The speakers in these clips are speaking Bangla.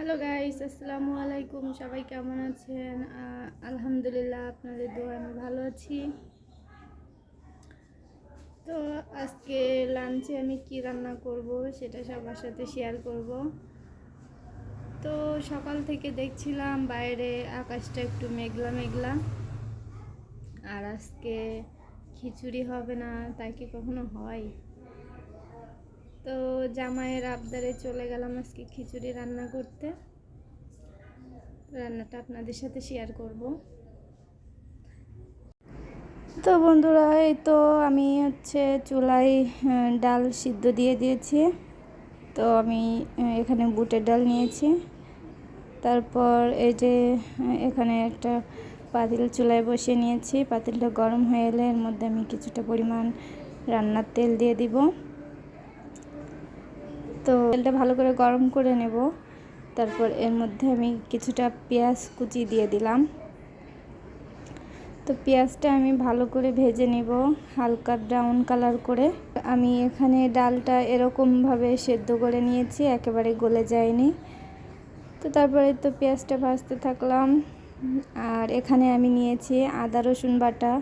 হ্যালো গাইস, আসসালামু আলাইকুম। সবাই কেমন আছেন? আলহামদুলিল্লাহ, আপনাদের দোয়া আমি ভালো আছি। তো আজকে লাঞ্চে আমি কি রান্না করব সেটা সবার সাথে শেয়ার করব। তো সকাল থেকে দেখছিলাম বাইরে আকাশটা একটু মেঘলা মেঘলা, আর আজকে খিচুড়ি হবে না, তাই কি কখনো হয়? তো জামাইয়ের আবদারে চলে গেলাম আজকে খিচুড়ি রান্না করতে। রান্নাটা আপনাদের সাথে শেয়ার করব। তো বন্ধুরা, এই তো আমি চুলায় ডাল সিদ্ধ দিয়ে দিয়েছি। তো আমি এখানে বুটের ডাল নিয়েছি। তারপর এই যে এখানে একটা পাতিল চুলায় বসিয়ে নিয়েছি। পাতিলটা গরম হয়ে এলে এর মধ্যে আমি কিছুটা পরিমাণ রান্নার তেল দিয়ে দিব। তো তেলটা ভালো করে গরম করে নেব। তারপর এর মধ্যে আমি কিছুটা পেঁয়াজ কুচি দিয়ে দিলাম। তো পেঁয়াজটা আমি ভালো করে ভেজে নেব হালকা ব্রাউন কালার করে। আমি এখানে ডালটা এরকমভাবে সেদ্ধ করে নিয়েছি, একেবারে গলে যায়নি। তো তারপরে তো পেঁয়াজটা ভাজতে থাকলাম। আর এখানে আমি নিয়েছি আদা রসুন বাটা,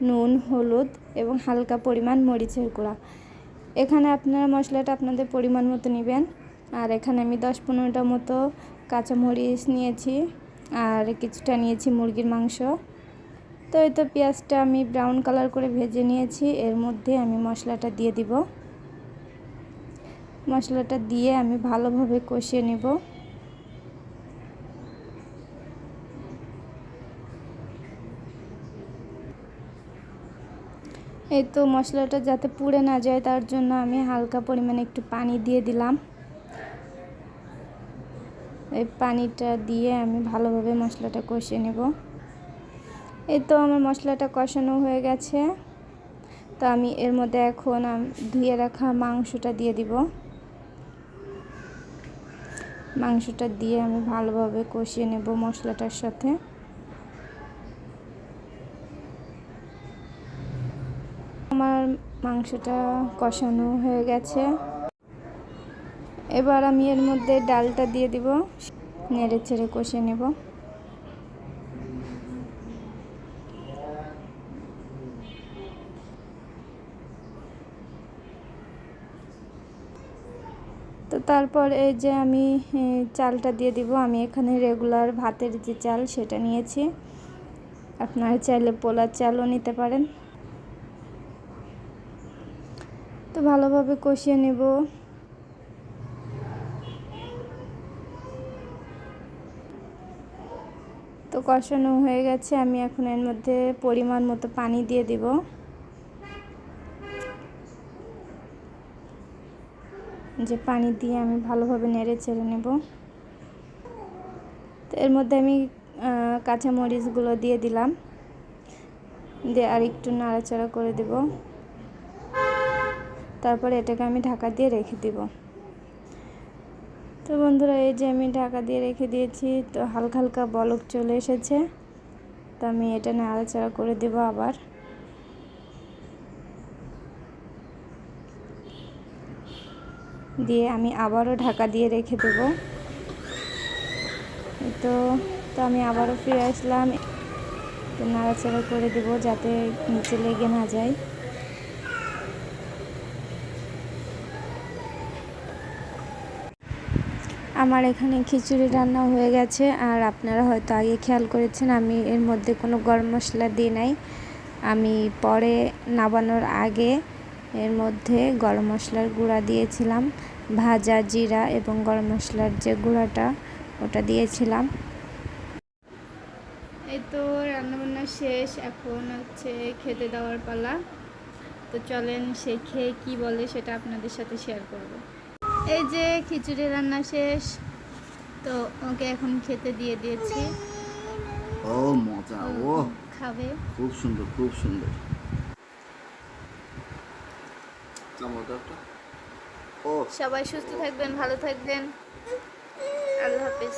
নুন, হলুদ এবং হালকা পরিমাণ মরিচের গুঁড়া। এখানে আপনারা মশলাটা আপনাদের পরিমাণ মতো নেবেন। আর এখানে আমি 10-15টা মতো কাঁচামরিচ নিয়েছি, আর কিছুটা নিয়েছি মুরগির মাংস। তো এই তো পেঁয়াজটা আমি ব্রাউন কালার করে ভেজে নিয়েছি। এর মধ্যে আমি মশলাটা দিয়ে দিব। মশলাটা দিয়ে আমি ভালোভাবে কষিয়ে নেব। এই তো মশলাটা যাতে পুড়ে না যায় তার জন্য আমি হালকা পরিমাণে একটু পানি দিয়ে দিলাম। এই পানিটা দিয়ে আমি ভালোভাবে মশলাটা কষিয়ে নেব। এই তো আমার মশলাটা কষানো হয়ে গেছে। তো আমি এর মধ্যে এখন ধুয়ে রাখা মাংসটা দিয়ে দিব। মাংসটা দিয়ে আমি ভালোভাবে কষিয়ে নেব মশলাটার সাথে। আমার মাংসটা কষানো হয়ে গেছে। এবার আমি এর মধ্যে ডালটা দিয়ে দিব, নেড়ে চেড়ে কষিয়ে নেব। তো তারপর এই যে আমি চালটা দিয়ে দিব। আমি এখানে রেগুলার ভাতের যে চাল সেটা নিয়েছি, আপনারা চাইলে পোলার চালও নিতে পারেন। তো ভালোভাবে কষিয়ে নেব। তো কষানো হয়ে গেছে। আমি এখন এর মধ্যে পরিমাণ মতো পানি দিয়ে দিব। যে পানি দিয়ে আমি ভালোভাবে নেড়ে চেড়ে নেব। তো এর মধ্যে আমি কাঁচামরিচগুলো দিয়ে দিলাম, দিয়ে আর একটু নাড়াচাড়া করে দেব। তারপরে এটাকে আমি ঢাকা দিয়ে রেখে দিব। তো বন্ধুরা, এই যে আমি ঢাকা দিয়ে রেখে দিয়েছি। তো হালকা হালকা বলক চলে এসেছে। তো আমি এটা নাড়াচাড়া করে দেব আবার। দিয়ে আমি আবারও ঢাকা দিয়ে রেখে দেব। তো আমি আবারও ফিরে আসলাম। তো নাড়াচাড়া করে দেব যাতে নিচে লেগে না যায়। আমার এখানে খিচুড়ি রান্না হয়ে গেছে। আর আপনারা হয়তো আগে খেয়াল করেছেন আমি এর মধ্যে কোনো গরম মশলা দিই নাই। আমি পরে নামানোর আগে এর মধ্যে গরম মশলার গুঁড়া দিয়েছিলাম, ভাজা জিরা এবং গরম মশলার যে গুঁড়াটা ওটা দিয়েছিলাম। এই তো রান্নাবান্না শেষ, এখন খেতে দেওয়ার পালা। তো চলেন সে খেয়ে কী বলে সেটা আপনাদের সাথে শেয়ার করব। এই যে খিচুড়ি রান্না শেষ, তো ওকে এখন খেতে দিয়ে দিয়েছি। ও মজা, ও খাবে। খুব সুন্দর, খুব সুন্দর। সবাই সুস্থ থাকবেন, ভালো থাকবেন। আল্লাহ হাফেজ।